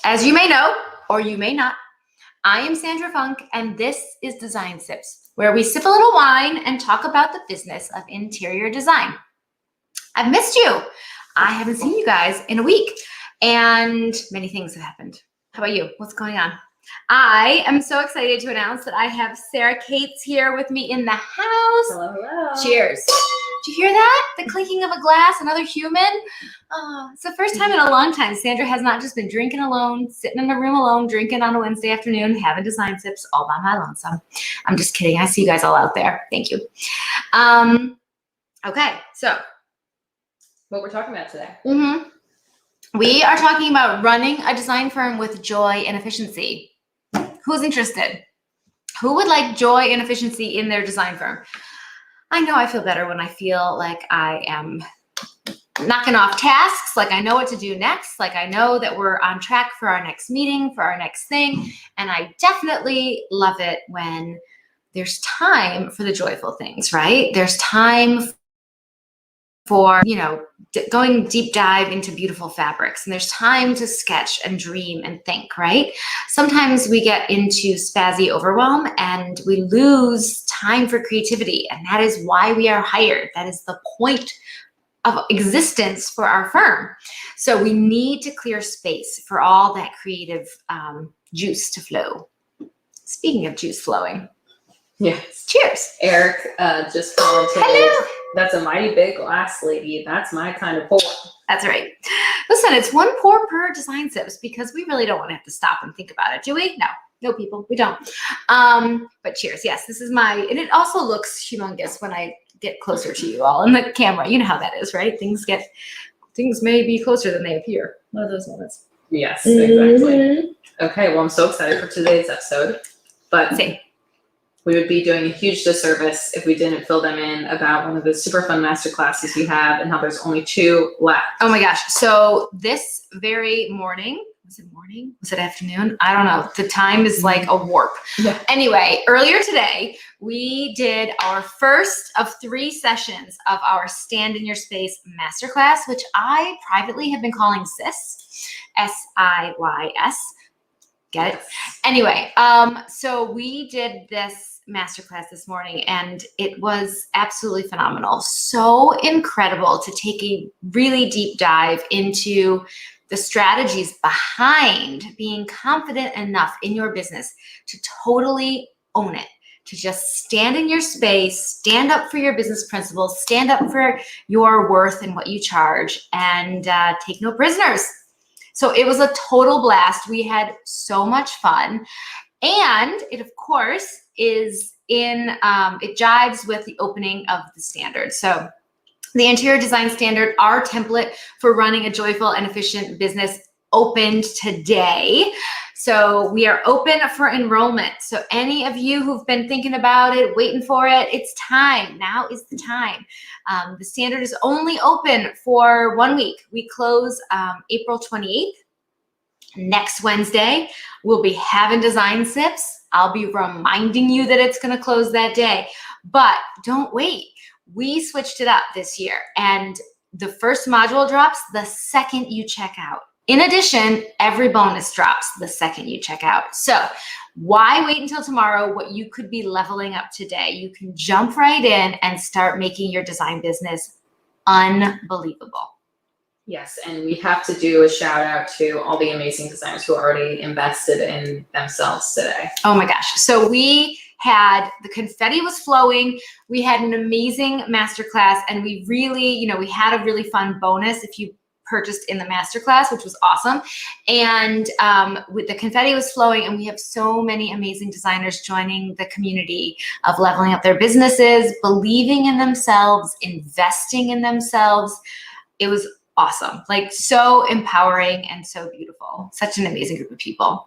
As you may know, or you may not, I am Sandra Funk, and this is Design Sips, where we sip a little wine and talk about the business of interior design. I've missed you. I haven't seen you guys in a week, and many things have happened. How about you? What's going on? I am so excited to announce that I have Sarah Cates here with me in the house. Hello, hello. Cheers. Did you hear that? The clinking of a glass, another human. It's the first time in a long time Sandra has not just been drinking alone, sitting in the room alone, drinking on a Wednesday afternoon, having design sips all by my lonesome. I'm just kidding. I see you guys all out there. Thank you. Okay, so what we're talking about today. We are talking about running a design firm with joy and efficiency. Who's interested? Who would like joy and efficiency in their design firm? I know I feel better when I feel like I am knocking off tasks, like I know what to do next, like I know that we're on track for our next meeting, for our next thing. And I definitely love it when there's time for the joyful things, right? There's time for, going deep dive into beautiful fabrics, and there's time to sketch and dream and think, right? Sometimes we get into spazzy overwhelm and we lose time for creativity, and that is why we are hired. That is the point of existence for our firm. So we need to clear space for all that creative juice to flow. Speaking of juice flowing. Yes. Cheers. Eric just commented. Hello. That's a mighty big glass, lady. That's my kind of pour. That's right. Listen, it's one pour per design sips because we really don't want to have to stop and think about it, do we? No, people, we don't. But cheers. Yes, this is and it also looks humongous when I get closer to you all in the camera. You know how that is, right? Things may be closer than they appear. One of those moments. Yes, exactly. Okay, well, I'm so excited for today's episode. But same. We would be doing a huge disservice if we didn't fill them in about one of the super fun master classes we have and how there's only 2 left. Oh my gosh. So this very morning, was it morning? Was it afternoon? I don't know. The time is like a warp. Yeah. Anyway, earlier today, we did our first of 3 sessions of our Stand in Your Space masterclass, which I privately have been calling SIS, S-I-Y-S. Get it? Anyway, so we did this masterclass this morning, and it was absolutely phenomenal. So incredible to take a really deep dive into the strategies behind being confident enough in your business to totally own it, to just stand in your space, stand up for your business principles, stand up for your worth and what you charge, and take no prisoners. So it was a total blast. We had so much fun. And it, of course, is it jives with the opening of the standard. So the interior design standard, our template for running a joyful and efficient business, opened today. So we are open for enrollment. So any of you who've been thinking about it, waiting for it, it's time. Now is the time. The standard is only open for 1 week. We close April 28th. Next Wednesday, we'll be having design sips. I'll be reminding you that it's going to close that day. But don't wait. We switched it up this year, and the first module drops the second you check out. In addition, every bonus drops the second you check out. So why wait until tomorrow? What you could be leveling up today. You can jump right in and start making your design business unbelievable. Yes, and we have to do a shout out to all the amazing designers who already invested in themselves today. Oh my gosh. So the confetti was flowing. We had an amazing masterclass, and we really, we had a really fun bonus if you purchased in the masterclass, which was awesome. And with the confetti was flowing, and we have so many amazing designers joining the community of leveling up their businesses, believing in themselves, investing in themselves. It was awesome, like so empowering and so beautiful. Such an amazing group of people.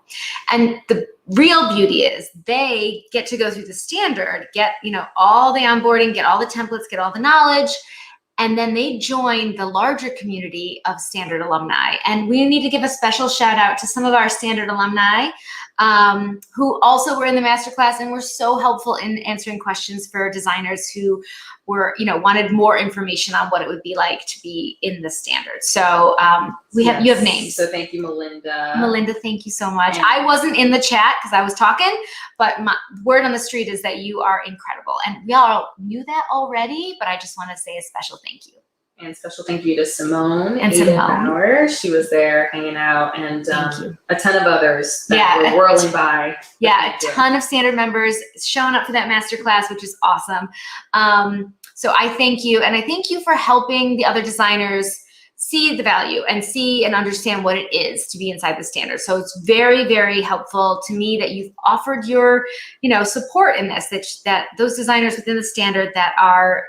And the real beauty is they get to go through the standard, get, all the onboarding, get all the templates, get all the knowledge, and then they join the larger community of Standard alumni. And we need to give a special shout out to some of our Standard alumni. who also were in the masterclass and were so helpful in answering questions for designers who were, wanted more information on what it would be like to be in the standard. So you have names. So thank you, Melinda. Melinda, thank you so much. I wasn't in the chat because I was talking, but my word on the street is that you are incredible. And we all knew that already, but I just want to say a special thank you. And special thank you to Simone and Edith Bauer. She was there hanging out, and a ton of others that were whirling by. Yeah, a ton of standard members showing up for that masterclass, which is awesome. So I thank you, and I thank you for helping the other designers see the value and see and understand what it is to be inside the standard. So it's very, very helpful to me that you've offered your, support in this, that those designers within the standard that are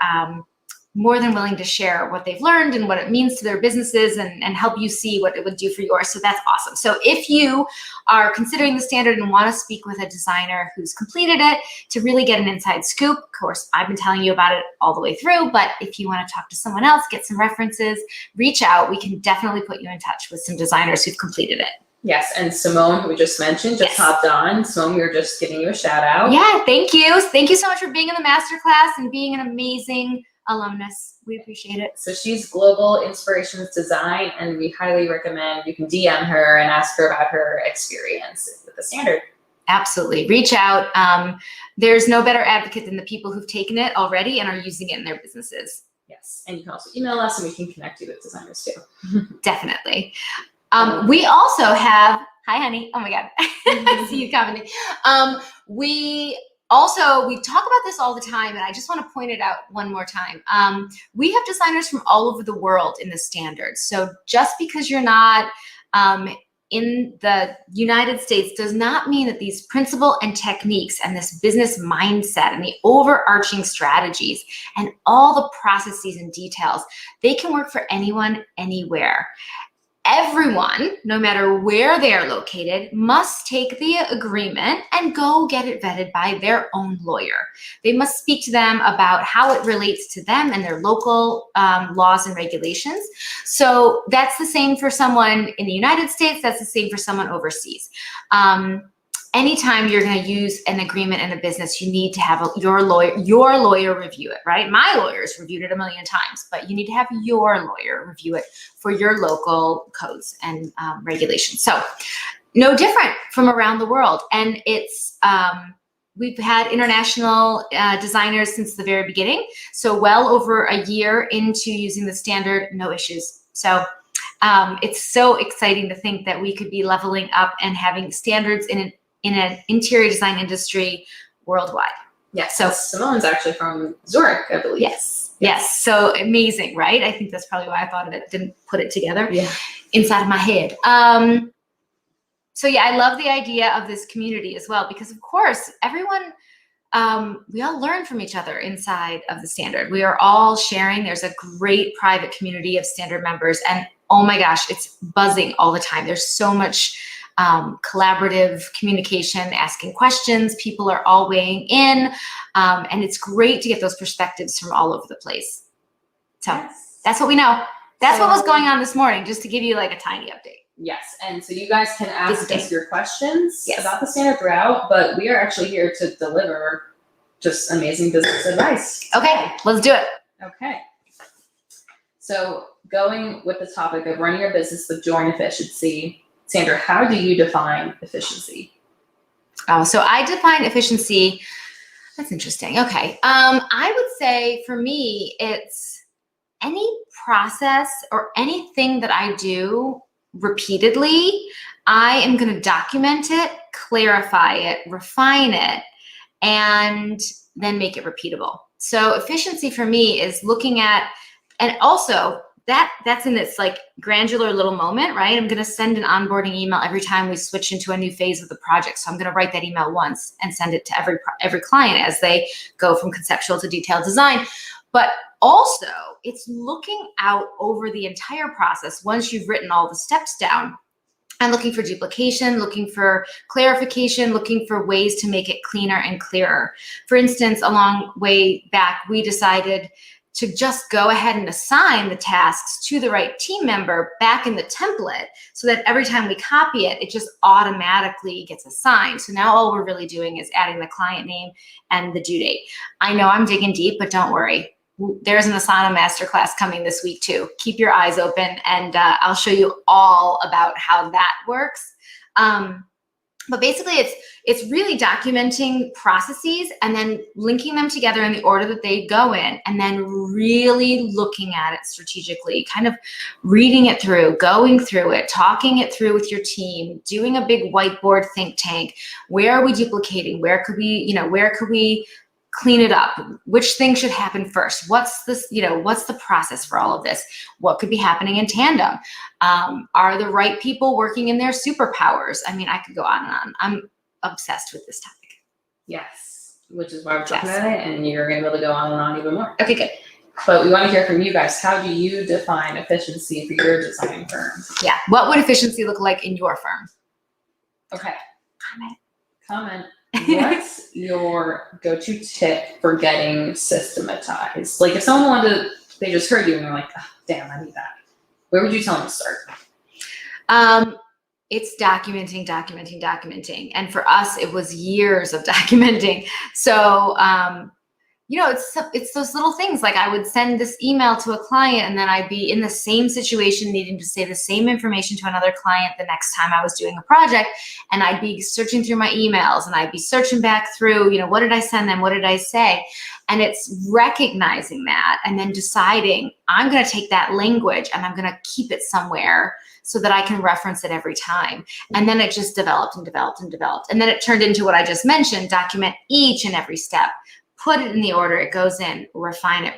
more than willing to share what they've learned and what it means to their businesses and help you see what it would do for yours. So that's awesome. So if you are considering the standard and want to speak with a designer who's completed it to really get an inside scoop, of course, I've been telling you about it all the way through, but if you want to talk to someone else, get some references, reach out. We can definitely put you in touch with some designers who've completed it. Yes, and Simone, who we just mentioned, just hopped on. Simone, we were just giving you a shout out. Yeah, thank you. Thank you so much for being in the masterclass and being an amazing alumnus. We appreciate it. So she's Global Inspirations Design, and we highly recommend you can DM her and ask her about her experience with the standard. Absolutely. Reach out. There's no better advocate than the people who've taken it already and are using it in their businesses. Yes. And you can also email us and we can connect you with designers too. Definitely. We also have, hi honey. Oh my God. I see you commenting. We talk about this all the time, and I just want to point it out one more time. We have designers from all over the world in the standard. So just because you're not in the United States does not mean that these principles and techniques and this business mindset and the overarching strategies and all the processes and details, they can work for anyone, anywhere. Everyone, no matter where they are located, must take the agreement and go get it vetted by their own lawyer. They must speak to them about how it relates to them and their local laws and regulations. So that's the same for someone in the United States. That's the same for someone overseas. Anytime you're going to use an agreement in a business, you need to have your lawyer review it, right? My lawyer's reviewed it a million times, but you need to have your lawyer review it for your local codes and regulations. So no different from around the world. And it's, we've had international designers since the very beginning. So well over a year into using the standard, no issues. So it's so exciting to think that we could be leveling up and having standards in an interior design industry worldwide. Yes. So Simone's actually from Zurich, I believe. Yes. So amazing, right? I think that's probably why I thought of it, didn't put it together inside of my head. So yeah, I love the idea of this community as well, because of course, everyone, we all learn from each other inside of the standard. We are all sharing. There's a great private community of standard members, and oh my gosh, it's buzzing all the time. There's so much collaborative communication, asking questions. People are all weighing in, and it's great to get those perspectives from all over the place. So that's what we know. That's what was going on this morning, just to give you like a tiny update. Yes, and so you guys can ask us your questions about the standard throughout, but we are actually here to deliver just amazing business advice. Okay, let's do it. Okay. So going with the topic of running your business with joy and efficiency, Sandra, how do you define efficiency? Oh, so I define efficiency. That's interesting. Okay. I would say for me, it's any process or anything that I do repeatedly, I am going to document it, clarify it, refine it, and then make it repeatable. So efficiency for me is looking at, and also that's in this like granular little moment, right? I'm going to send an onboarding email every time we switch into a new phase of the project. So I'm going to write that email once and send it to every client as they go from conceptual to detailed design. But also it's looking out over the entire process once you've written all the steps down and looking for duplication, looking for clarification, looking for ways to make it cleaner and clearer. For instance, a long way back, we decided to just go ahead and assign the tasks to the right team member back in the template so that every time we copy it, it just automatically gets assigned. So now all we're really doing is adding the client name and the due date. I know I'm digging deep, but don't worry. There's an Asana masterclass coming this week too. Keep your eyes open, and I'll show you all about how that works. But basically, it's really documenting processes and then linking them together in the order that they go in, and then really looking at it strategically, kind of reading it through, going through it, talking it through with your team, doing a big whiteboard think tank. Where are we duplicating? Where could we clean it up? Which thing should happen first? What's the process for all of this? What could be happening in tandem? Are the right people working in their superpowers? I mean, I could go on and on. I'm obsessed with this topic. Yes, which is why we're talking about it, and you're going to be able to go on and on even more. Okay, good. But we want to hear from you guys. How do you define efficiency for your design firm? Yeah. What would efficiency look like in your firm? Okay. Comment. What's your go-to tip for getting systematized? Like if someone they just heard you and they're like, oh, damn, I need that. Where would you tell them to start? It's documenting. And for us, it was years of documenting. So, it's those little things. Like I would send this email to a client and then I'd be in the same situation needing to say the same information to another client the next time I was doing a project. And I'd be searching through my emails and I'd be searching back through, what did I send them? What did I say? And it's recognizing that and then deciding I'm going to take that language and I'm going to keep it somewhere so that I can reference it every time. And then it just developed. And then it turned into what I just mentioned, document each and every step. Put it in the order it goes in, refine it.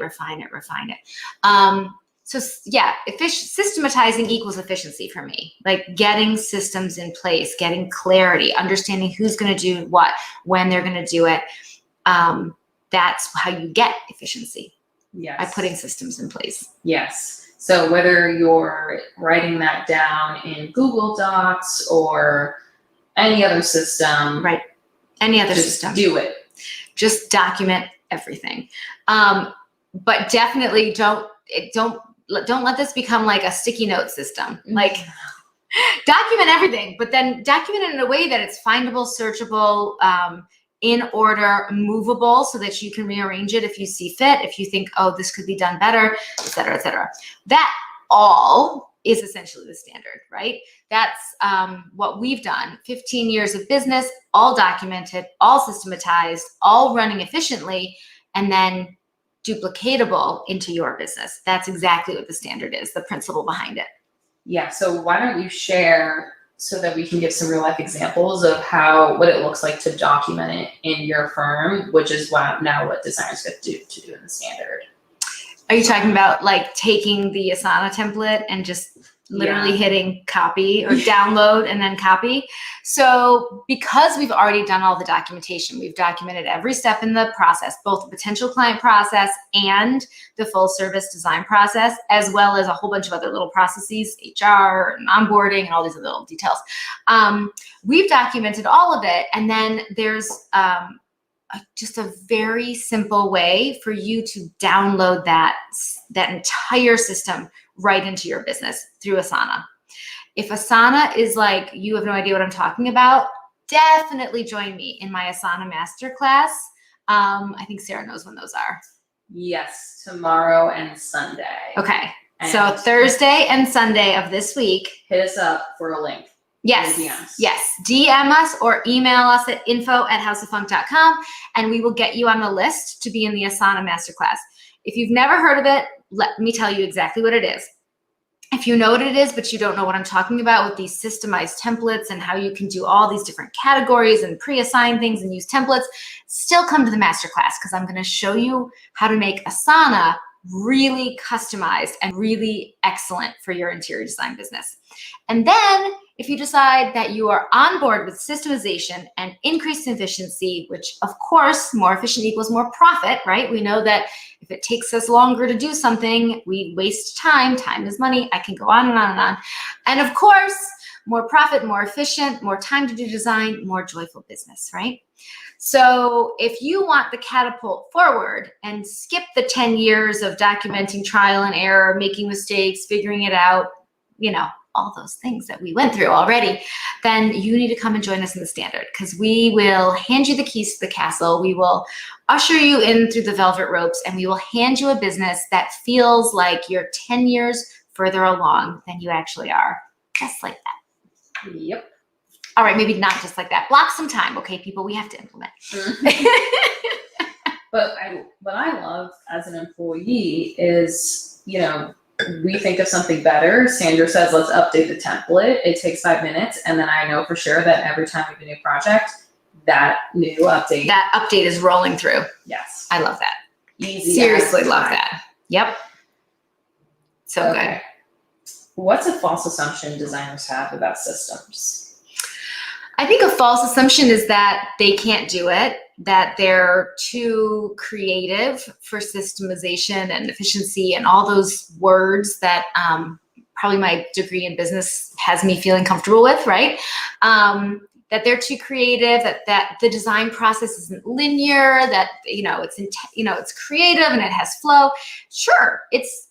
Systematizing equals efficiency for me. Like getting systems in place, getting clarity, understanding who's going to do what, when they're going to do it. That's how you get efficiency. Yes. By putting systems in place. Yes. So whether you're writing that down in Google Docs or any other system. Right. Any other just system. Do it. Just document everything. But definitely don't let this become like a sticky note system. Like document everything, but then document it in a way that it's findable, searchable, in order, movable, so that you can rearrange it if you see fit, if you think, oh, this could be done better, et cetera, et cetera. That all is essentially the standard, right? That's what we've done. 15 years of business, all documented, all systematized, all running efficiently, and then duplicatable into your business. That's exactly what the standard is, the principle behind it. Yeah, so why don't you share so that we can give some real life examples of what it looks like to document it in your firm, which is what designers get to do in the standard. Are you talking about like taking the Asana template and just literally hitting copy or download and then copy? So because we've already done all the documentation, we've documented every step in the process, both the potential client process and the full service design process, as well as a whole bunch of other little processes, HR and onboarding and all these other little details. We've documented all of it. And then there's just a very simple way for you to download that entire system right into your business through Asana. If Asana is like, you have no idea what I'm talking about, definitely join me in my Asana masterclass. I think Sarah knows when those are. Yes, tomorrow and Sunday. Okay, so Thursday and Sunday of this week. Hit us up for a link. Yes, DM us or email us at info@houseoffunk.com and we will get you on the list to be in the Asana masterclass. If you've never heard of it, let me tell you exactly what it is. If you know what it is, but you don't know what I'm talking about with these systemized templates and how you can do all these different categories and pre-assign things and use templates, still come to the masterclass because I'm going to show you how to make Asana really customized and really excellent for your interior design business. And then if you decide that you are on board with systemization and increased efficiency, which of course, more efficient equals more profit, right? We know that if it takes us longer to do something, we waste time. Time is money. I can go on and on and on. And of course, more profit, more efficient, more time to do design, more joyful business, right? So if you want the catapult forward and skip the 10 years of documenting trial and error, making mistakes, figuring it out, all those things that we went through already, then you need to come and join us in the standard, because we will hand you the keys to the castle. We will usher you in through the velvet ropes, and we will hand you a business that feels like you're 10 years further along than you actually are. Just like that. Yep. All right, maybe not just like that. Block some time, okay, people? We have to implement. But what I love as an employee is, we think of something better. Sandra says, let's update the template. It takes 5 minutes. And then I know for sure that every time we have a new project, that new update. That update is rolling through. Yes. I love that. Easy. Seriously love that. Yep. So okay. Good. What's a false assumption designers have about systems? I think a false assumption is that they can't do it, that they're too creative for systemization and efficiency and all those words that probably my degree in business has me feeling comfortable with, right? That they're too creative, that the design process isn't linear, that it's creative and it has flow. Sure, it's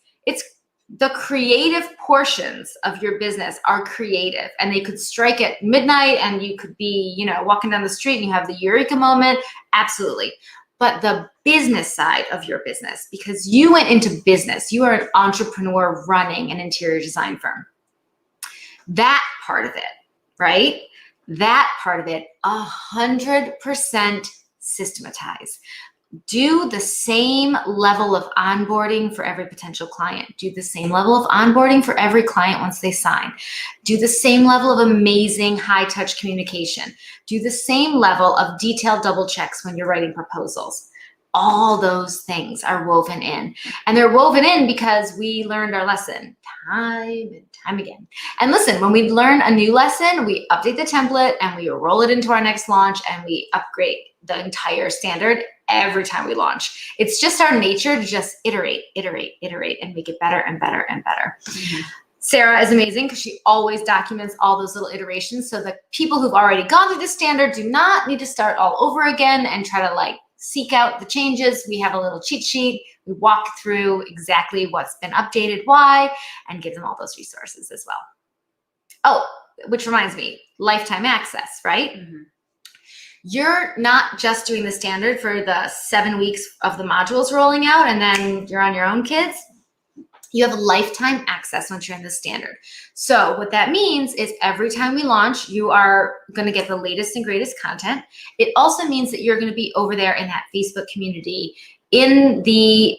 the creative portions of your business are creative, and they could strike at midnight, and you could be, walking down the street and you have the eureka moment. Absolutely. But the business side of your business, because you went into business, you are an entrepreneur running an interior design firm. That part of it, right? That part of it, 100% systematize. Do the same level of onboarding for every potential client. Do the same level of onboarding for every client once they sign. Do the same level of amazing high-touch communication. Do the same level of detailed double checks when you're writing proposals. All those things are woven in. And they're woven in because we learned our lesson time and time again. And listen, when we learn a new lesson, we update the template and we roll it into our next launch, and we upgrade the entire standard every time we launch. It's just our nature to just iterate, and make it better and better and better. Mm-hmm. Sarah is amazing because she always documents all those little iterations, so the people who've already gone through the standard do not need to start all over again and try to seek out the changes. We have a little cheat sheet. We walk through exactly what's been updated, why, and give them all those resources as well. Oh, which reminds me, lifetime access, right? Mm-hmm. You're not just doing the standard for the 7 weeks of the modules rolling out and then you're on your own, kids. You have lifetime access once you're in the standard. So what that means is every time we launch, you are going to get the latest and greatest content. It also means that you're going to be over there in that Facebook community, in the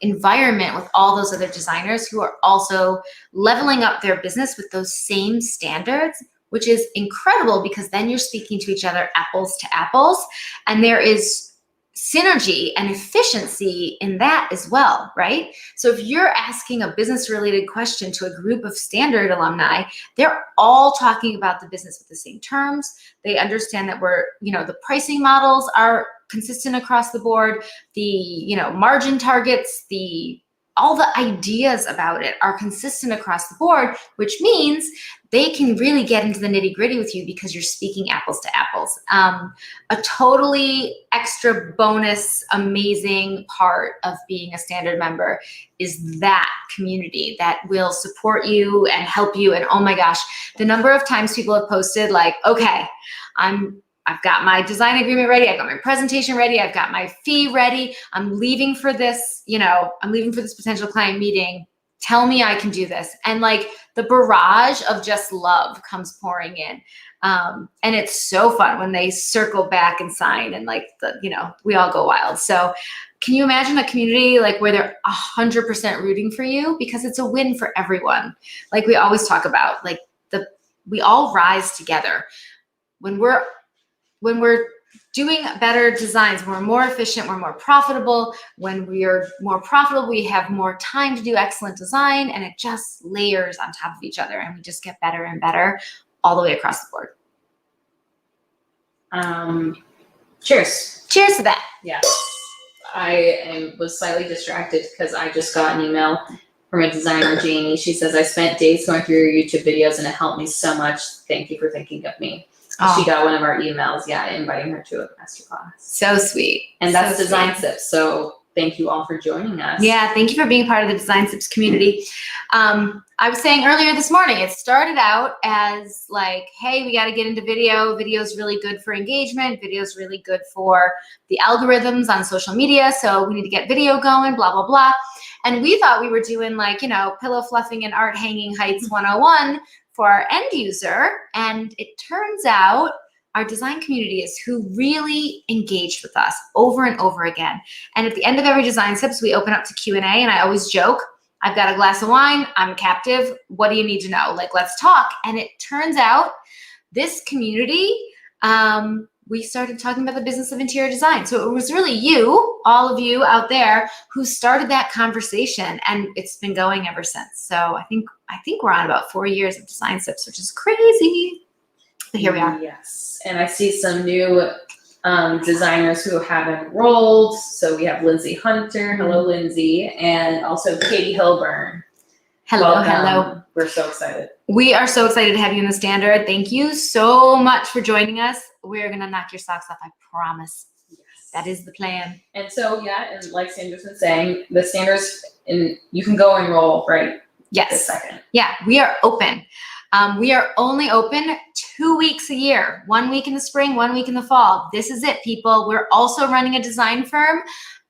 environment with all those other designers who are also leveling up their business with those same standards, which is incredible because then you're speaking to each other apples to apples, and there is synergy and efficiency in that as well, right? So if you're asking a business-related question to a group of standard alumni, they're all talking about the business with the same terms. They understand that the pricing models are consistent across the board. The, margin targets, all the ideas about it are consistent across the board, which means they can really get into the nitty-gritty with you because you're speaking apples to apples. A totally extra bonus, amazing part of being a standard member is that community that will support you and help you. And oh my gosh, the number of times people have posted okay, I've got my design agreement ready. I've got my presentation ready. I've got my fee ready. I'm leaving for this, I'm leaving for this potential client meeting. Tell me I can do this. And the barrage of just love comes pouring in. And it's so fun when they circle back and sign and we all go wild. So can you imagine a community where they're 100% rooting for you, because it's a win for everyone. We always talk about we all rise together when we're doing better designs. We're more efficient, we're more profitable. When we are more profitable, we have more time to do excellent design, and it just layers on top of each other, and we just get better and better all the way across the board. Cheers. Cheers to that. Yeah. I was slightly distracted because I just got an email from a designer, Janie. She says, I spent days going through your YouTube videos and it helped me so much. Thank you for thinking of me. Oh. She got one of our emails, inviting her to a masterclass. So sweet. And that's so Design sweet. Sips. So thank you all for joining us. Yeah, thank you for being part of the Design Sips community. I was saying earlier this morning, it started out as like, hey, we got to get into video. Video is really good for engagement. Video is really good for the algorithms on social media. So we need to get video going, blah, blah, blah. And we thought we were doing like, pillow fluffing and art hanging heights 101 for our end user. And it turns out our design community is who really engaged with us over and over again. And at the end of every Design Sips, we open up to Q&A, and I always joke, I've got a glass of wine, I'm captive, what do you need to know? Like, let's talk. And it turns out this community, we started talking about the business of interior design. So it was really you, all of you out there, who started that conversation, and it's been going ever since. So I think we're on about 4 years of Design Sips, which is crazy. But here we are. Yes, and I see some new designers who have enrolled. So we have Lindsay Hunter. Hello, Lindsay. And also Katie Hilburn. Hello, Welcome. hello. We're so excited. We are so excited to have you in the Standard. Thank you so much for joining us. We're going to knock your socks off, I promise. Yes. That is the plan. And so, and like Sandra's been saying, the Standards, you can go enroll right Yes. this second. Yeah, we are open. We are only open 2 weeks a year, 1 week in the spring, 1 week in the fall. This is it, people. We're also running a design firm,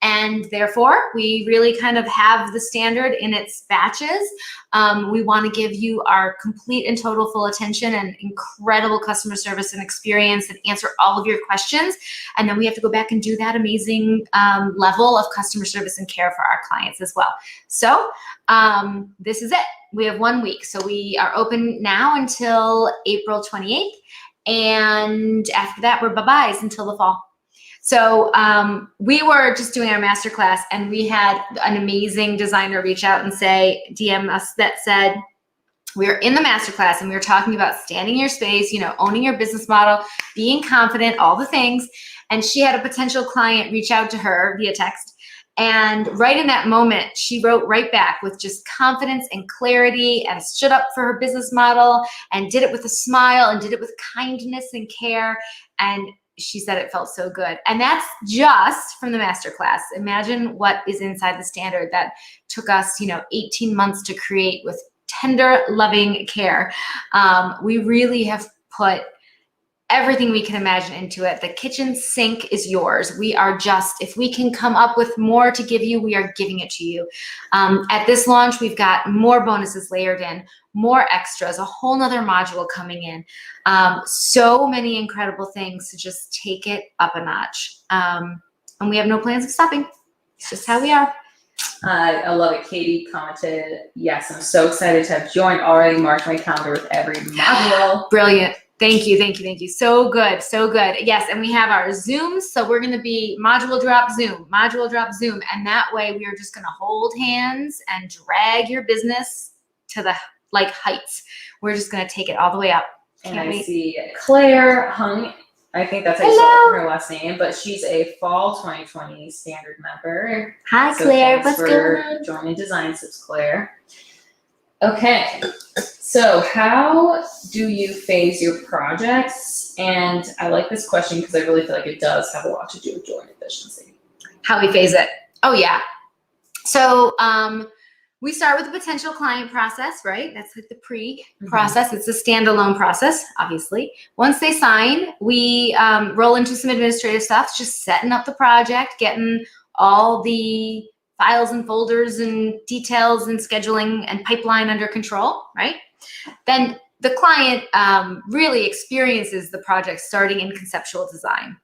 and therefore we really kind of have the Standard in its batches. We want to give you our complete and total full attention and incredible customer service and experience and answer all of your questions. And then we have to go back and do that amazing level of customer service and care for our clients as well. So this is it. We have 1 week. So we are open now until April 28th. And after that, we're bye-byes until the fall. So we were just doing our masterclass, and we had an amazing designer reach out and DM us that said, we're in the masterclass and we were talking about standing in your space, owning your business model, being confident, all the things. And she had a potential client reach out to her via text. And right in that moment, she wrote right back with just confidence and clarity and stood up for her business model and did it with a smile and did it with kindness and care. And she said it felt so good. And that's just from the masterclass. Imagine what is inside the Standard that took us, 18 months to create with tender, loving care. We really have put everything we can imagine into it. The kitchen sink is yours. We are if we can come up with more to give you, we are giving it to you. At this launch, we've got more bonuses layered in, more extras, a whole nother module coming in. So many incredible things to just take it up a notch. And we have no plans of stopping. It's just how we are. I love it. Katie commented, yes, I'm so excited to have joined. Already marked my calendar with every module. Brilliant. Thank you, thank you, thank you. So good, so good. Yes, and we have our Zooms, so we're gonna be module drop Zoom, and that way we are just gonna hold hands and drag your business to the heights. We're just gonna take it all the way up. And I see Claire Hung, I think that's how you spell her last name, but she's a fall 2020 Standard member. Hi, so Claire, thanks what's for going on? joining Design Sips, Claire. Okay, so how do you phase your projects? And I like this question because I really feel like it does have a lot to do with joint efficiency. How we phase it? Oh yeah. So we start with the potential client process, right? That's like the pre-process. It's a standalone process, obviously. Once they sign, we roll into some administrative stuff, just setting up the project, getting all the files and folders and details and scheduling and pipeline under control, right? Then the client really experiences the project starting in conceptual design.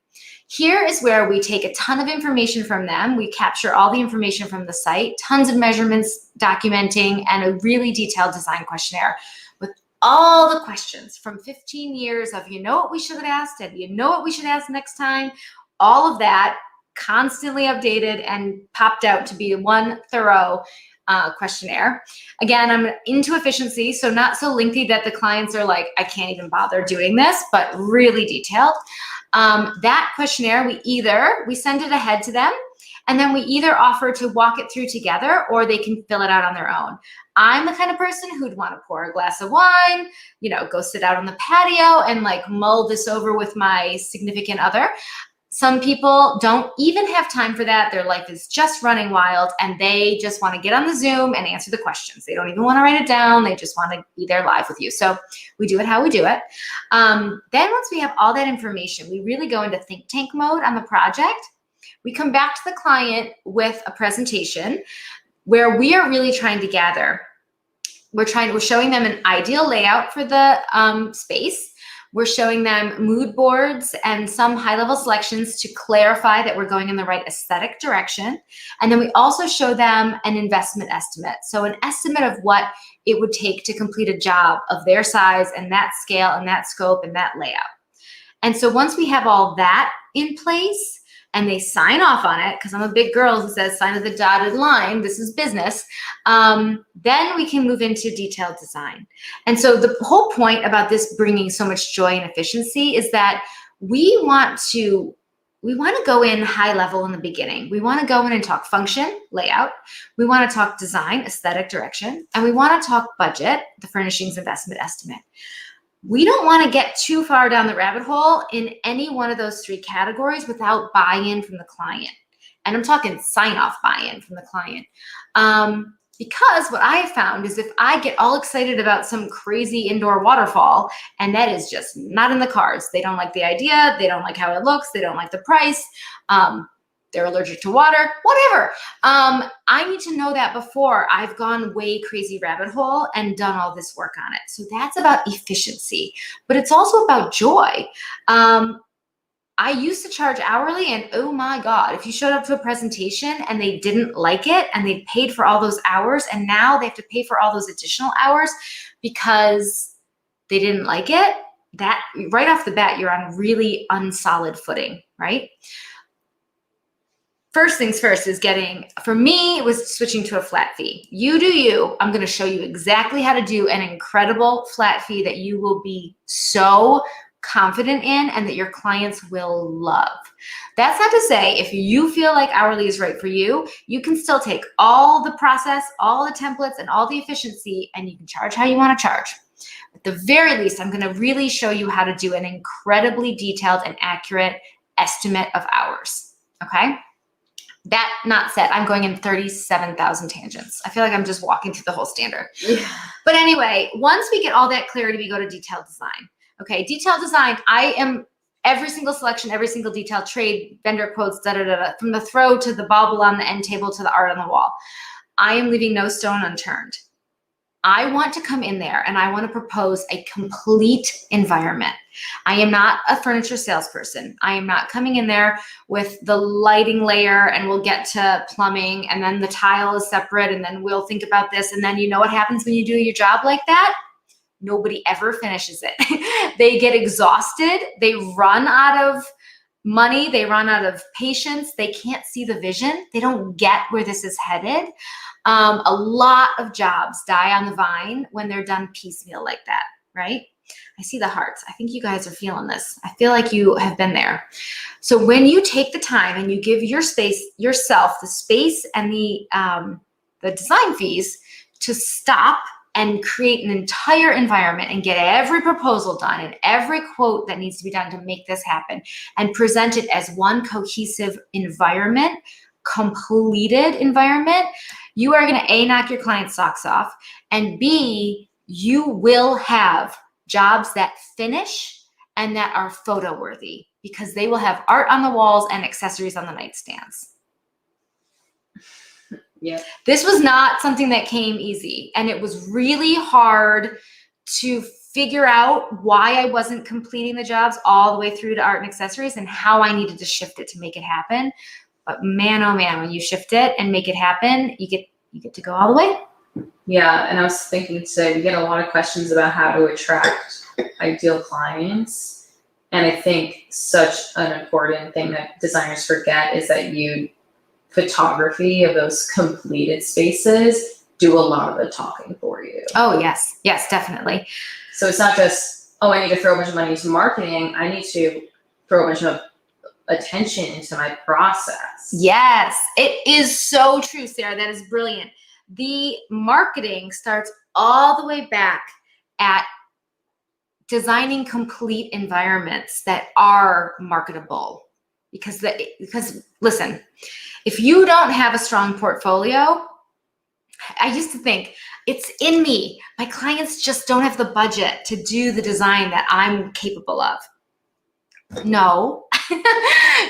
Here is where we take a ton of information from them. We capture all the information from the site, tons of measurements, documenting, and a really detailed design questionnaire with all the questions from 15 years of, what we should have asked, and what we should ask next time, all of that constantly updated and popped out to be one thorough questionnaire. Again, I'm into efficiency, so not so lengthy that the clients are like, I can't even bother doing this, but really detailed. That questionnaire, we send it ahead to them, And then we either offer to walk it through together or they can fill it out on their own. I'm the kind of person who'd want to pour a glass of wine, go sit out on the patio and like mull this over with my significant other. Some people don't even have time for that. Their life is just running wild and they just want to get on the Zoom and answer the questions. They don't even want to write it down. They just want to be there live with you. So we do it how we do it. Then once we have all that information, we really go into think tank mode on the project. We come back to the client with a presentation where we are really trying to gather. We're showing them an ideal layout for the space. We're showing them mood boards and some high-level selections to clarify that we're going in the right aesthetic direction. And then we also show them an investment estimate. So an estimate of what it would take to complete a job of their size and that scale and that scope and that layout. And so once we have all that in place and they sign off on it, because I'm a big girl who says sign of the dotted line, this is business, then we can move into detailed design. And so the whole point about this bringing so much joy and efficiency is that we want to go in high level in the beginning. We want to go in and talk function, layout. We want to talk design, aesthetic direction, and we want to talk budget, the furnishings investment estimate. We don't want to get too far down the rabbit hole in any one of those three categories without buy-in from the client. And I'm talking sign-off buy-in from the client. Because what I have found is if I get all excited about some crazy indoor waterfall, and that is just not in the cards, they don't like the idea, they don't like how it looks, they don't like the price, they're allergic to water, whatever. I need to know that before I've gone way crazy rabbit hole and done all this work on it. So that's about efficiency, but it's also about joy. I used to charge hourly and oh my God, if you showed up to a presentation and they didn't like it and they paid for all those hours and now they have to pay for all those additional hours because they didn't like it, that right off the bat, you're on really unsolid footing, right? First things first is for me, it was switching to a flat fee. You do you. I'm going to show you exactly how to do an incredible flat fee that you will be so confident in and that your clients will love. That's not to say if you feel like hourly is right for you, you can still take all the process, all the templates, and all the efficiency, and you can charge how you want to charge. At the very least, I'm going to really show you how to do an incredibly detailed and accurate estimate of hours. Okay? That not said, I'm going in 37,000 tangents. I feel like I'm just walking through the whole standard. Yeah. But anyway, once we get all that clarity, we go to detailed design. Okay, detailed design, I am every single selection, every single detail, trade, vendor quotes, from the throw to the bauble on the end table to the art on the wall. I am leaving no stone unturned. I want to come in there and I want to propose a complete environment. I am not a furniture salesperson. I am not coming in there with the lighting layer and we'll get to plumbing and then the tile is separate and then we'll think about this. And then you know what happens when you do your job like that? Nobody ever finishes it. They get exhausted. They run out of money. They run out of patience. They can't see the vision. They don't get where this is headed. A lot of jobs die on the vine when they're done piecemeal like that, right? I see the hearts. I think you guys are feeling this. I feel like you have been there. So when you take the time and you give yourself the space and the design fees to stop and create an entire environment and get every proposal done and every quote that needs to be done to make this happen and present it as one cohesive environment, completed environment, you are going to A, knock your client's socks off, and B, you will have jobs that finish and that are photo worthy because they will have art on the walls and accessories on the nightstands. Yeah. This was not something that came easy, and it was really hard to figure out why I wasn't completing the jobs all the way through to art and accessories and how I needed to shift it to make it happen. But man, oh man, when you shift it and make it happen, you get to go all the way. Yeah, and I was thinking today, we get a lot of questions about how to attract ideal clients. And I think such an important thing that designers forget is that photography of those completed spaces do a lot of the talking for you. Oh, yes. Yes, definitely. So it's not just, I need to throw a bunch of money into marketing. I need to throw a bunch of attention into my process. Yes, it is so true, Sarah. That is brilliant. The marketing starts all the way back at designing complete environments that are marketable. Because listen, if you don't have a strong portfolio, I used to think it's in me. My clients just don't have the budget to do the design that I'm capable of. No,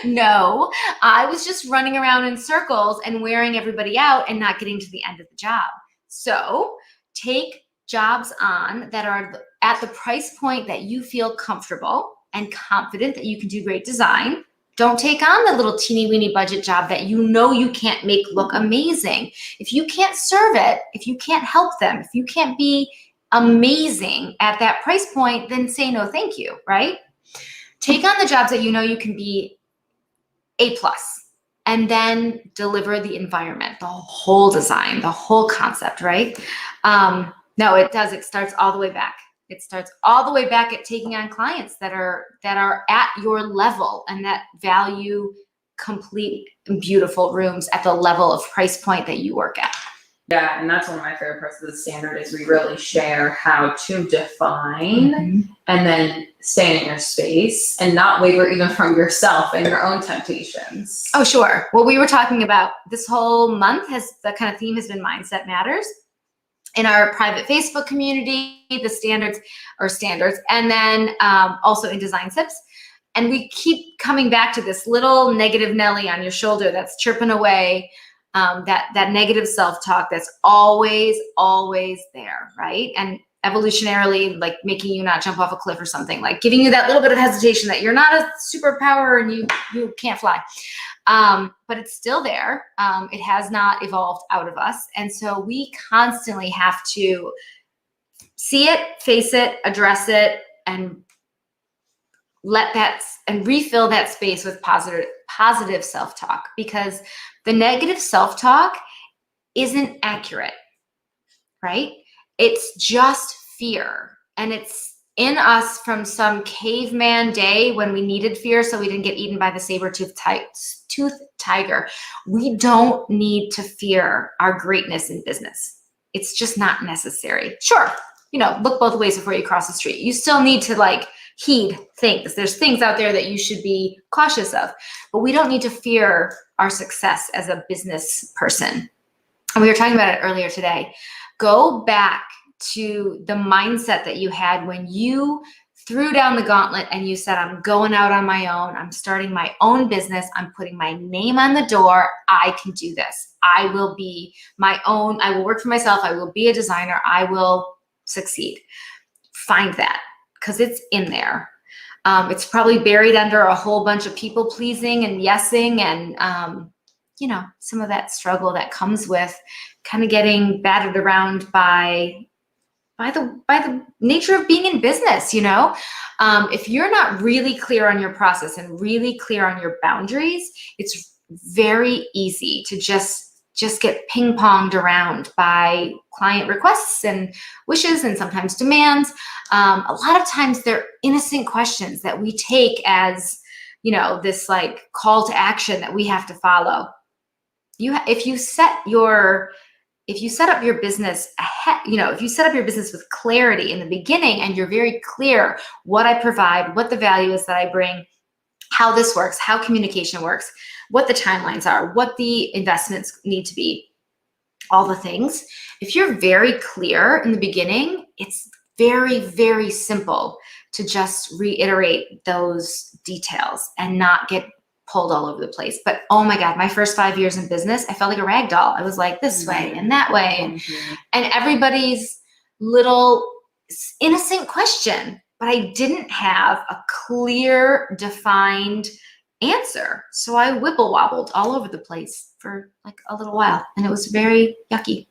no, I was just running around in circles and wearing everybody out and not getting to the end of the job. So take jobs on that are at the price point that you feel comfortable and confident that you can do great design. Don't take on the little teeny weeny budget job that you know you can't make look amazing. If you can't serve it, if you can't help them, if you can't be amazing at that price point, then say no thank you, right? Take on the jobs that you know you can be A+, and then deliver the environment, the whole design, the whole concept, right? No, it does. It starts all the way back. It starts all the way back at taking on clients that are at your level and that value complete, beautiful rooms at the level of price point that you work at. Yeah, and that's one of my favorite parts of the standard is we really share how to define and then stay in your space and not waver even from yourself and your own temptations. Oh, sure. Well, we were talking about this whole month the kind of theme has been mindset matters. In our private Facebook community, the standards, and then also in Design Tips. And we keep coming back to this little negative Nelly on your shoulder that's chirping away, that negative self-talk that's always, always there, right? And evolutionarily, like making you not jump off a cliff or something, like giving you that little bit of hesitation that you're not a superpower and you can't fly. But it's still there. It has not evolved out of us. And so we constantly have to see it, face it, address it, and refill that space with positive self-talk, because the negative self-talk isn't accurate, right? It's just fear. And it's in us from some caveman day when we needed fear so we didn't get eaten by the saber-toothed tiger. We don't need to fear our greatness in business. It's just not necessary. Sure, look both ways before you cross the street. You still need to heed things. There's things out there that you should be cautious of, but we don't need to fear our success as a business person. And we were talking about it earlier today. Go back to the mindset that you had when you threw down the gauntlet and you said, I'm going out on my own. I'm starting my own business. I'm putting my name on the door. I can do this. I will be my own. I will work for myself. I will be a designer. I will succeed. Find that, because it's in there. It's probably buried under a whole bunch of people pleasing and yesing and, some of that struggle that comes with kind of getting battered around by the nature of being in business. If you're not really clear on your process and really clear on your boundaries, it's very easy to just get ping-ponged around by client requests and wishes and sometimes demands. A lot of times they're innocent questions that we take as, this call to action that we have to follow. If you set up your business ahead, if you set up your business with clarity in the beginning and you're very clear what I provide, what the value is that I bring, how this works, how communication works, what the timelines are, what the investments need to be, all the things. If you're very clear in the beginning, it's very, very simple to just reiterate those details and not get pulled all over the place. But oh my God, my first 5 years in business, I felt like a rag doll. I was like this way and that way. And everybody's little innocent question, but I didn't have a clear, defined answer. So I wibble wobbled all over the place for a little while, and it was very yucky.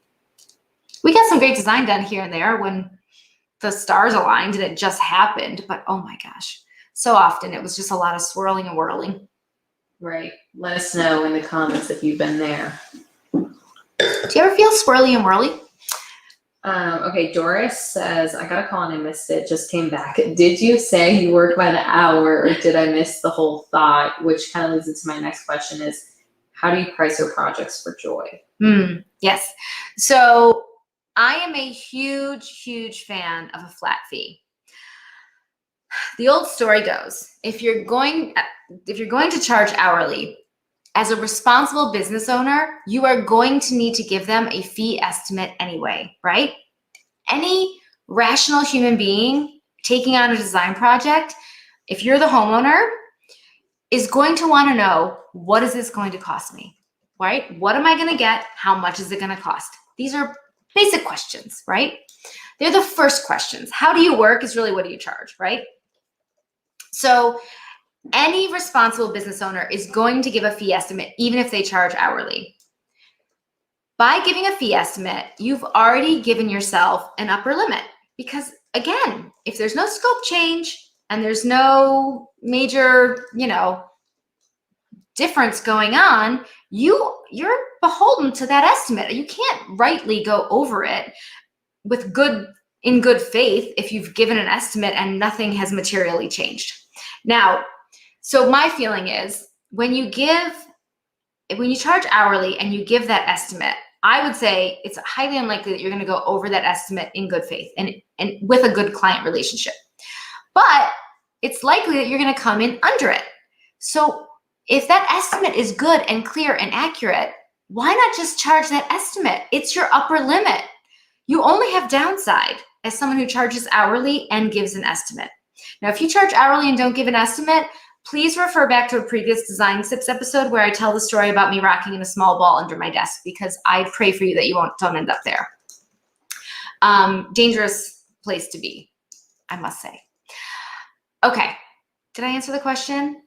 We got some great design done here and there when the stars aligned and it just happened, but oh my gosh, so often it was just a lot of swirling and whirling. Right. Let us know in the comments if you've been there. Do you ever feel swirly and whirly? Okay, Doris says, I got a call and I missed it, just came back. Did you say you work by the hour or did I miss the whole thought? Which kind of leads into my next question is, how do you price your projects for joy? Yes. So I am a huge, huge fan of a flat fee. The old story goes, if you're going to charge hourly, as a responsible business owner, you are going to need to give them a fee estimate anyway, right? Any rational human being taking on a design project, if you're the homeowner, is going to want to know, what is this going to cost me, right? What am I going to get? How much is it going to cost? These are basic questions, right? They're the first questions. How do you work is really, what do you charge, right? So any responsible business owner is going to give a fee estimate, even if they charge hourly. By giving a fee estimate, you've already given yourself an upper limit, because again, if there's no scope change and there's no major, difference going on, you're beholden to that estimate. You can't rightly go over it in good faith if you've given an estimate and nothing has materially changed. Now, so my feeling is, when you charge hourly and you give that estimate, I would say it's highly unlikely that you're going to go over that estimate in good faith and with a good client relationship. But it's likely that you're going to come in under it. So if that estimate is good and clear and accurate, why not just charge that estimate? It's your upper limit. You only have downside as someone who charges hourly and gives an estimate. Now, if you charge hourly and don't give an estimate, please refer back to a previous Design Sips episode where I tell the story about me rocking in a small ball under my desk, because I pray for you that you don't end up there. Dangerous place to be, I must say. Okay, did I answer the question?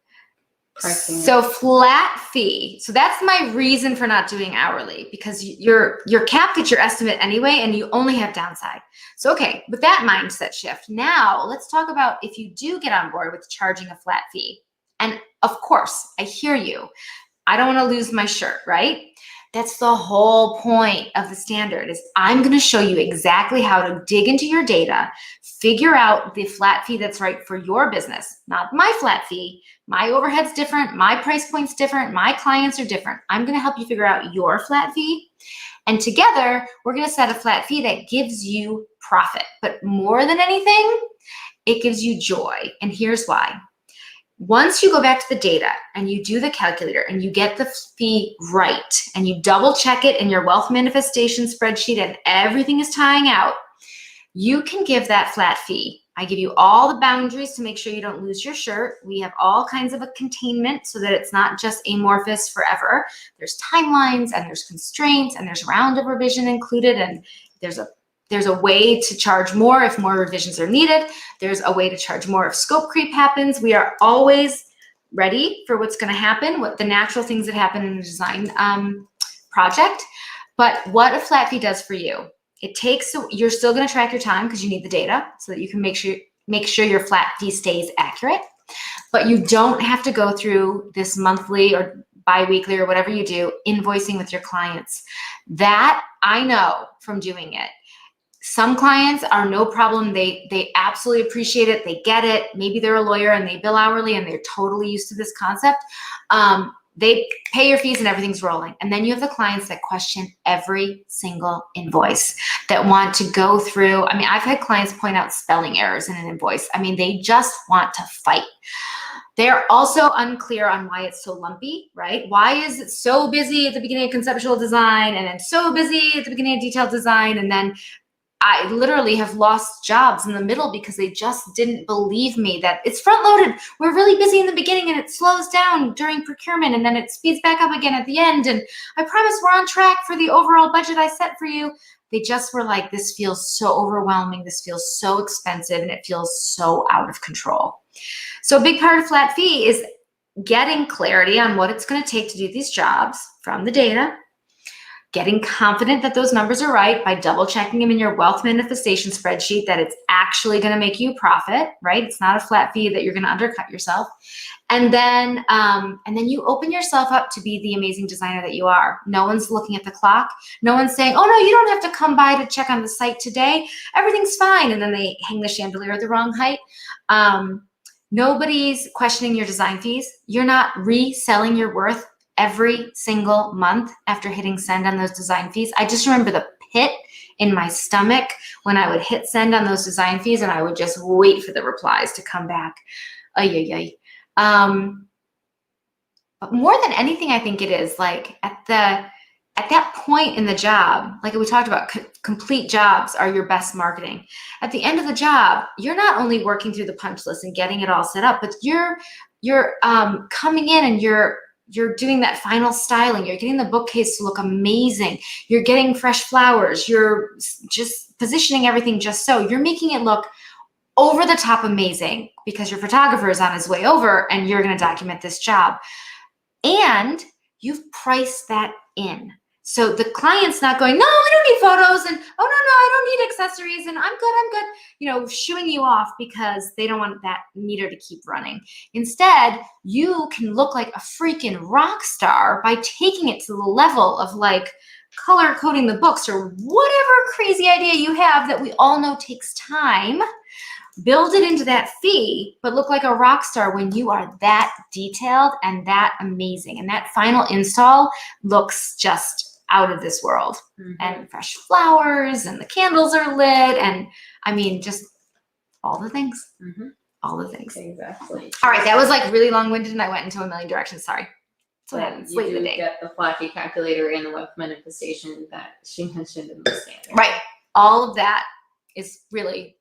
Pricing. So flat fee. So that's my reason for not doing hourly, because you're capped at your estimate anyway, and you only have downside. So, okay, with that mindset shift, now let's talk about if you do get on board with charging a flat fee. And of course, I hear you. I don't want to lose my shirt, right? That's the whole point of the standard, is I'm going to show you exactly how to dig into your data, figure out the flat fee that's right for your business, not my flat fee. My overhead's different. My price point's different. My clients are different. I'm going to help you figure out your flat fee. And together, we're going to set a flat fee that gives you profit. But more than anything, it gives you joy. And here's why. Once you go back to the data and you do the calculator and you get the fee right and you double check it in your wealth manifestation spreadsheet and everything is tying out, you can give that flat fee. I give you all the boundaries to make sure you don't lose your shirt. We have all kinds of a containment so that it's not just amorphous forever. There's timelines and there's constraints and there's round of revision included, and there's a way to charge more if more revisions are needed. There's a way to charge more if scope creep happens. We are always ready for what's going to happen, what the natural things that happen in a design project. But what a flat fee does for you, you're still going to track your time because you need the data so that you can make sure your flat fee stays accurate. But you don't have to go through this monthly or bi-weekly or whatever you do invoicing with your clients. That I know from doing it. Some clients are no problem. They absolutely appreciate it. They get it. Maybe they're a lawyer and they bill hourly and they're totally used to this concept. They pay your fees and everything's rolling. And then you have the clients that question every single invoice, that want to go through. I mean, I've had clients point out spelling errors in an invoice. I mean, they just want to fight. They're also unclear on why it's so lumpy, right? Why is it so busy at the beginning of conceptual design and then so busy at the beginning of detailed design, and then I literally have lost jobs in the middle because they just didn't believe me that it's front loaded. We're really busy in the beginning and it slows down during procurement and then it speeds back up again at the end. And I promise we're on track for the overall budget I set for you. They just were like, this feels so overwhelming. This feels so expensive and it feels so out of control. So a big part of flat fee is getting clarity on what it's going to take to do these jobs from the data, getting confident that those numbers are right by double checking them in your wealth manifestation spreadsheet, that it's actually going to make you profit, right? It's not a flat fee that you're going to undercut yourself. And then you open yourself up to be the amazing designer that you are. No one's looking at the clock. No one's saying, oh no, you don't have to come by to check on the site today. Everything's fine. And then they hang the chandelier at the wrong height. Nobody's questioning your design fees. You're not reselling your worth every single month after hitting send on those design fees. I just remember the pit in my stomach when I would hit send on those design fees and I would just wait for the replies to come back. Ay. But more than anything, I think it is like at that point in the job, like we talked about, complete jobs are your best marketing. At the end of the job, you're not only working through the punch list and getting it all set up, but you're coming in and you're doing that final styling. You're getting the bookcase to look amazing. You're getting fresh flowers. You're just positioning everything just so. You're making it look over the top amazing because your photographer is on his way over and you're going to document this job. And you've priced that in. So the client's not going, no, I don't need photos, and oh, no, I don't need accessories, and I'm good, shooing you off because they don't want that meter to keep running. Instead, you can look like a freaking rock star by taking it to the level of like color coding the books or whatever crazy idea you have that we all know takes time. Build it into that fee, but look like a rock star when you are that detailed and that amazing. And that final install looks just out of this world. Mm-hmm. And fresh flowers and the candles are lit. And I mean, just all the things. Mm-hmm. All the things. Exactly. All right. That was like really long-winded and I went into a million directions. Sorry. So you do get the flaky calculator and the wealth manifestation that she mentioned in the standard. Right. All of that is really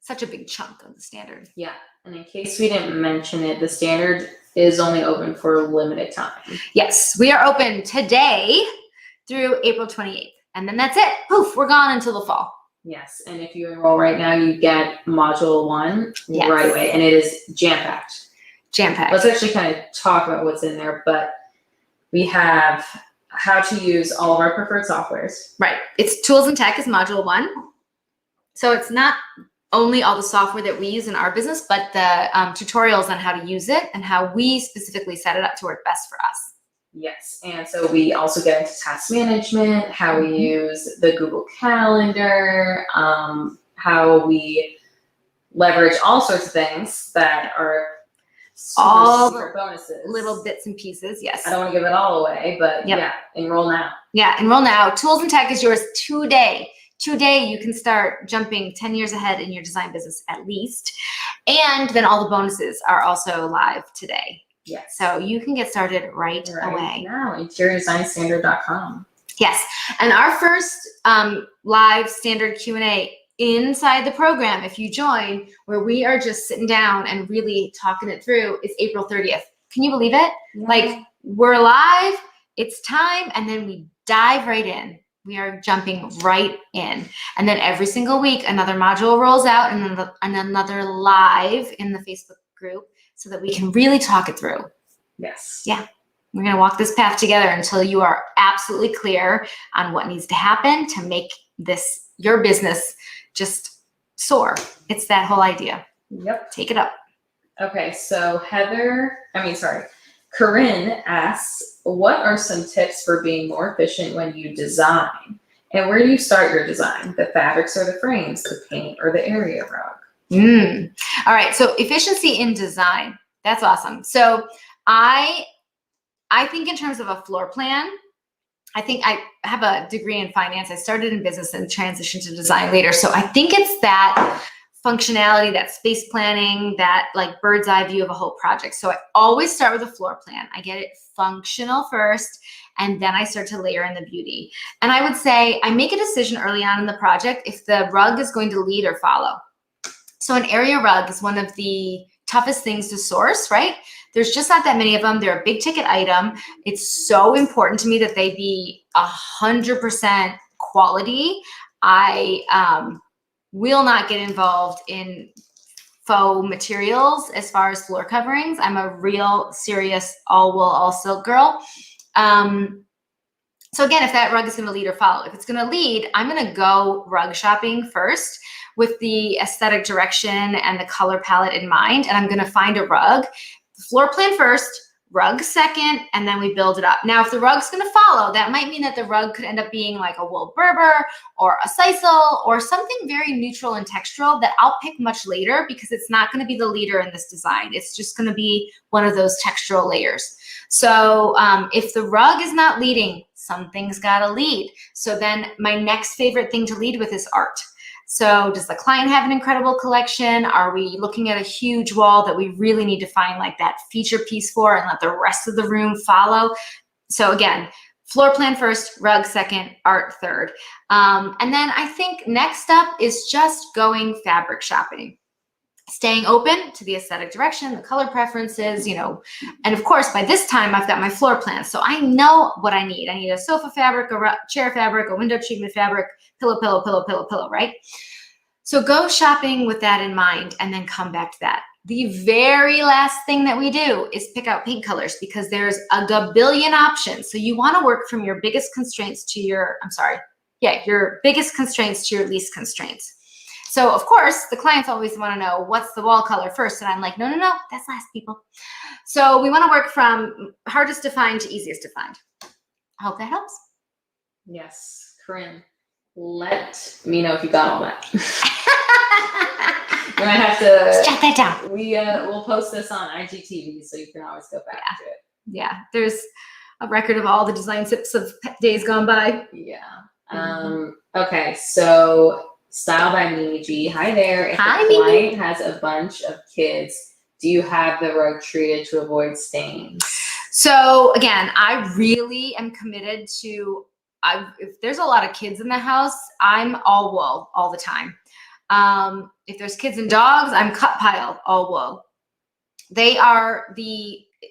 such a big chunk of the standard. Yeah. And in case we didn't mention it, the standard is only open for a limited time. Yes. We are open today through April 28th. And then that's it. Poof, we're gone until the fall. Yes. And if you enroll right now, you get module 1 right away. And it is jam-packed. Jam-packed. Let's actually kind of talk about what's in there. But we have how to use all of our preferred softwares. Right. It's tools and tech is module 1. So it's not only all the software that we use in our business, but the tutorials on how to use it and how we specifically set it up to work best for us. Yes. And so we also get into task management, how we use the Google Calendar, how we leverage all sorts of things that are all secret bonuses. Little bits and pieces. Yes. I don't want to give it all away, but yeah, enroll now. Yeah, enroll now. Tools and tech is yours today. Today, you can start jumping 10 years ahead in your design business at least. And then all the bonuses are also live today. Yes. So you can get started right away. Now, interiordesignstandard.com. Yes. And our first live standard Q&A inside the program, if you join, where we are just sitting down and really talking it through, is April 30th. Can you believe it? Yeah. Like, we're live, it's time, and then we dive right in. We are jumping right in. And then every single week, another module rolls out and another live in the Facebook group so that we can really talk it through. Yes. Yeah. We're going to walk this path together until you are absolutely clear on what needs to happen to make this, your business, just soar. It's that whole idea. Yep. Take it up. Okay. So Corinne asks, what are some tips for being more efficient when you design? And where do you start your design? The fabrics or the frames, the paint or the area rug? All right. So efficiency in design. That's awesome. So I think in terms of a floor plan, I think I have a degree in finance. I started in business and transitioned to design later. So I think it's that functionality, that space planning, that like bird's eye view of a whole project. So I always start with a floor plan. I get it functional first, and then I start to layer in the beauty. And I would say I make a decision early on in the project if the rug is going to lead or follow. So an area rug is one of the toughest things to source, right? There's just not that many of them. They're a big ticket item. It's so important to me that they be 100% quality. I will not get involved in faux materials as far as floor coverings. I'm a real serious all wool, all silk girl. So again, if that rug is going to lead or follow, if it's going to lead, I'm going to go rug shopping first with the aesthetic direction and the color palette in mind. And I'm going to find a rug floor plan first, rug second, and then we build it up. Now, if the rug's going to follow, that might mean that the rug could end up being like a wool Berber or a sisal or something very neutral and textural that I'll pick much later because it's not going to be the leader in this design. It's just going to be one of those textural layers. So if the rug is not leading, something's got to lead. So then my next favorite thing to lead with is art. So does the client have an incredible collection? Are we looking at a huge wall that we really need to find like that feature piece for and let the rest of the room follow? So again, floor plan first, rug second, art third. And then I think next up is just going fabric shopping. Staying open to the aesthetic direction, the color preferences, you know, and of course, by this time I've got my floor plan. So I know what I need. I need a sofa fabric, a chair fabric, a window treatment fabric, pillow, right? So go shopping with that in mind and then come back to that. The very last thing that we do is pick out paint colors because there's a gabillion options. So you want to work from your biggest constraints to your biggest constraints to your least constraints. So of course, the clients always want to know what's the wall color first. And I'm like, no, that's last, people. So we want to work from hardest to find to easiest to find. I hope that helps. Yes, Corinne, let me know if you got all that. You might have to just jot that down. We'll post this on IGTV so you can always go back to it. Yeah, there's a record of all the design tips of days gone by. Yeah. Okay, so Style by Mimi G. Hi there. If Hi, the client Mimi. has a bunch of kids, do you have the rug treated to avoid stains? So again, I really am committed to, if there's a lot of kids in the house, I'm all wool all the time. If there's kids and dogs, I'm cut pile, all wool.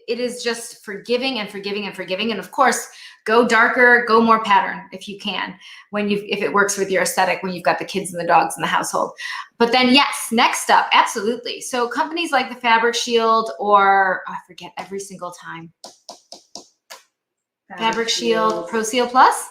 It is just forgiving and forgiving and forgiving. And of course, go darker, go more pattern if you can, if it works with your aesthetic when you've got the kids and the dogs in the household. But then yes, next up, absolutely. So companies like the Fabric Shield or I forget every single time. Fabric Shield, Pro Seal Plus.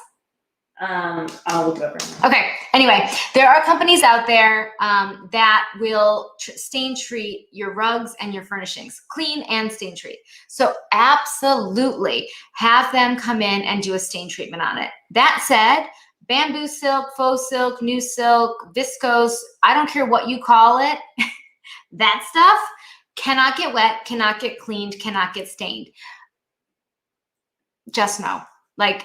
I'll look it up right now. Okay. Anyway, there are companies out there that will stain treat your rugs and your furnishings, clean and stain treat. So absolutely have them come in and do a stain treatment on it. That said, bamboo silk, faux silk, new silk, viscose, I don't care what you call it. That stuff cannot get wet, cannot get cleaned, cannot get stained. Just no. Like,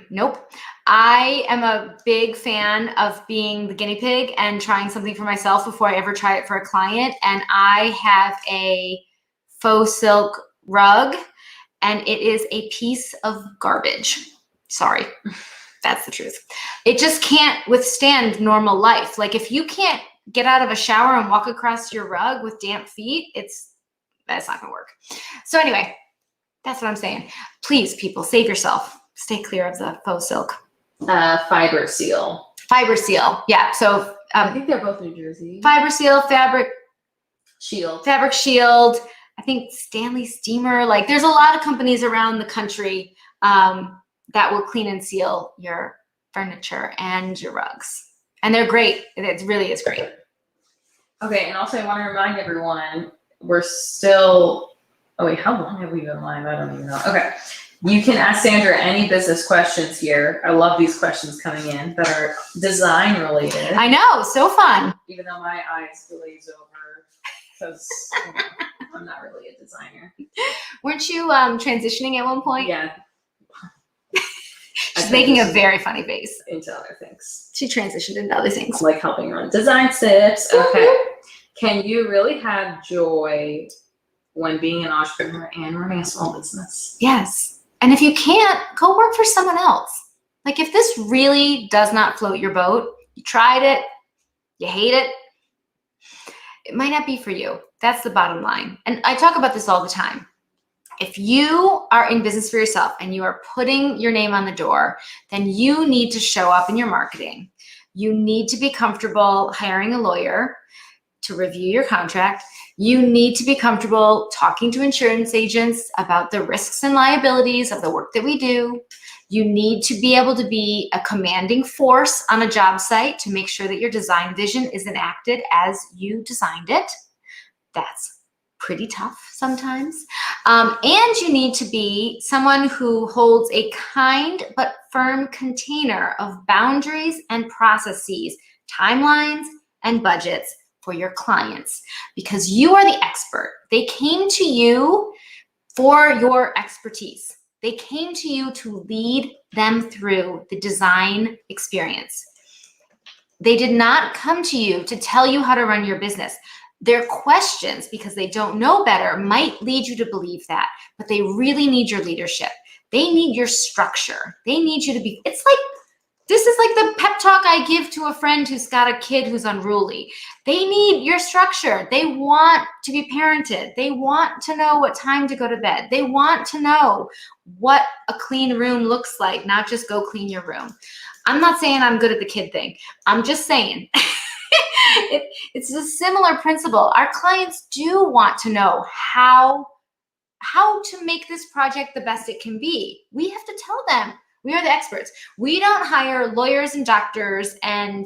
nope. I am a big fan of being the guinea pig and trying something for myself before I ever try it for a client. And I have a faux silk rug and it is a piece of garbage. Sorry, that's the truth. It just can't withstand normal life. Like if you can't get out of a shower and walk across your rug with damp feet, that's not gonna work. So anyway, that's what I'm saying. Please, people, save yourself. Stay clear of the faux silk. Fiber Seal. Fiber Seal, yeah. So I think they're both New Jersey. Fiber Seal, Fabric Shield. I think Stanley Steamer. Like, there's a lot of companies around the country that will clean and seal your furniture and your rugs, and they're great. It really is great. Okay, and also I want to remind everyone we're still. Oh wait, how long have we been live? I don't even know. Okay. You can ask Sandra any business questions here. I love these questions coming in that are design related. I know, so fun. Even though my eyes glaze over because I'm not really a designer. Weren't you transitioning at one point? Yeah. She's making a very funny face. Into other things. She transitioned into other things. Like helping run design tips. Okay. Can you really have joy when being an entrepreneur and running a small business? Yes. And if you can't, go work for someone else. Like if this really does not float your boat, you tried it, you hate it, it might not be for you. That's the bottom line. And I talk about this all the time. If you are in business for yourself and you are putting your name on the door, then you need to show up in your marketing. You need to be comfortable hiring a lawyer to review your contract. You need to be comfortable talking to insurance agents about the risks and liabilities of the work that we do. You need to be able to be a commanding force on a job site to make sure that your design vision is enacted as you designed it. That's pretty tough sometimes. And you need to be someone who holds a kind but firm container of boundaries and processes, timelines and budgets for your clients, because you are the expert. They came to you for your expertise. They came to you to lead them through the design experience. They did not come to you to tell you how to run your business. Their questions, because they don't know better, might lead you to believe that, but they really need your leadership. They need your structure. They need you to be, this is like the pep talk I give to a friend who's got a kid who's unruly. They need your structure. They want to be parented. They want to know what time to go to bed. They want to know what a clean room looks like, not just go clean your room. I'm not saying I'm good at the kid thing. I'm just saying it's a similar principle. Our clients do want to know how to make this project the best it can be. We have to tell them. We are the experts. We don't hire lawyers and doctors and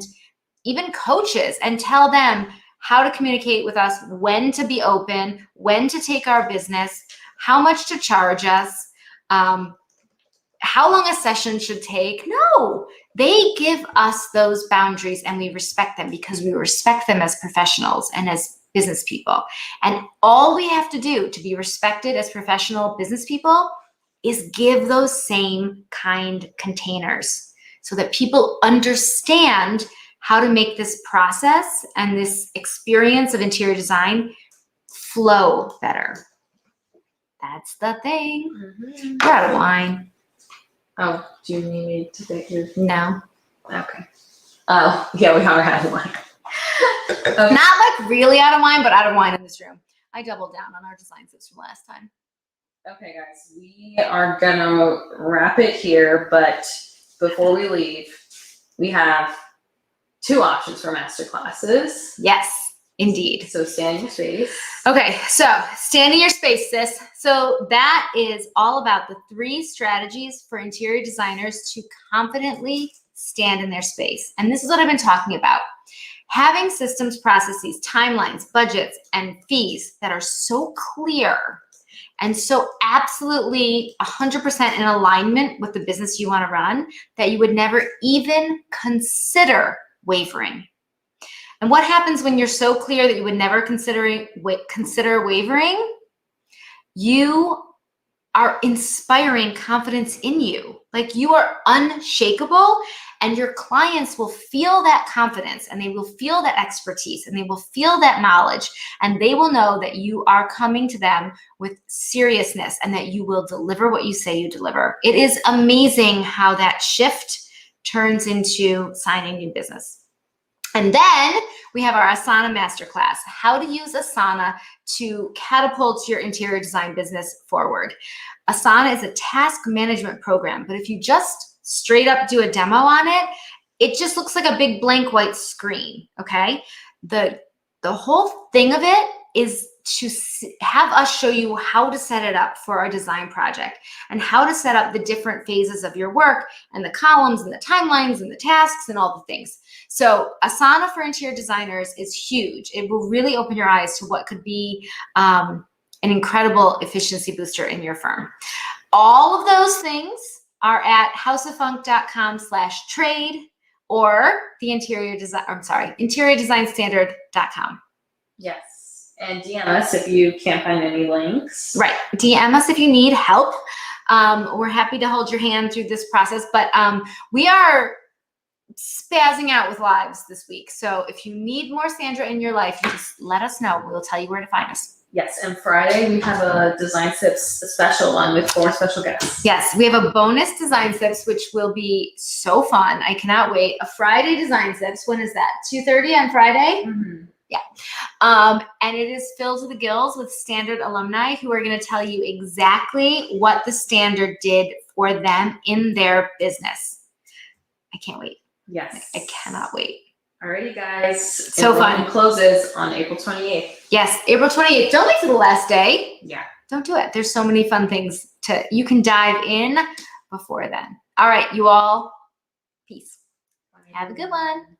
even coaches and tell them how to communicate with us, when to be open, when to take our business, how much to charge us, how long a session should take. No, they give us those boundaries and we respect them because we respect them as professionals and as business people. And all we have to do to be respected as professional business people is give those same kind containers so that people understand how to make this process and this experience of interior design flow better. That's the thing. Mm-hmm. We're out of wine. Oh, do you need me to take your? No. Okay. Oh, yeah, we are out of wine. Okay. Not like really out of wine, but out of wine in this room. I doubled down on our design tips from last time. Okay, guys, we are gonna wrap it here, but before we leave, we have 2 options for master classes. Yes, indeed. So stand in your space. Okay, so stand in your space, sis. So that is all about the 3 strategies for interior designers to confidently stand in their space. And this is what I've been talking about. Having systems, processes, timelines, budgets, and fees that are so clear and so absolutely 100% in alignment with the business you want to run that you would never even consider wavering. And what happens when you're so clear that you would never consider wavering? You are inspiring confidence in you. Like you are unshakable, and your clients will feel that confidence and they will feel that expertise and they will feel that knowledge, and they will know that you are coming to them with seriousness and that you will deliver what you say you deliver. It is amazing how that shift turns into signing new business. And then we have our Asana Masterclass, how to use Asana to catapult your interior design business forward. Asana is a task management program, but if you just straight up do a demo on it, it just looks like a big blank white screen, okay? The whole thing of it is to have us show you how to set it up for our design project and how to set up the different phases of your work and the columns and the timelines and the tasks and all the things. So Asana for interior designers is huge. It will really open your eyes to what could be an incredible efficiency booster in your firm. All of those things are at houseoffunk.com/trade or the interiordesignstandard.com. Yes. And DM us if you can't find any links. Right. DM us if you need help. We're happy to hold your hand through this process, but we are spazzing out with lives this week. So if you need more Sandra in your life, you just let us know. We'll tell you where to find us. Yes, and Friday we have a Design Sips special one with 4 special guests. Yes, we have a bonus Design Sips, which will be so fun. I cannot wait. A Friday Design Sips. When is that? 2:30 on Friday? Mm-hmm. Yeah. And it is filled to the gills with Standard alumni who are going to tell you exactly what the Standard did for them in their business. I can't wait. Yes. I cannot wait. Alrighty, guys. So fun. Enrollment closes on April 28th. Yes, April 28th. Don't wait for the last day. Yeah. Don't do it. There's so many fun things you can dive in before then. All right, you all. Peace. Have a good one.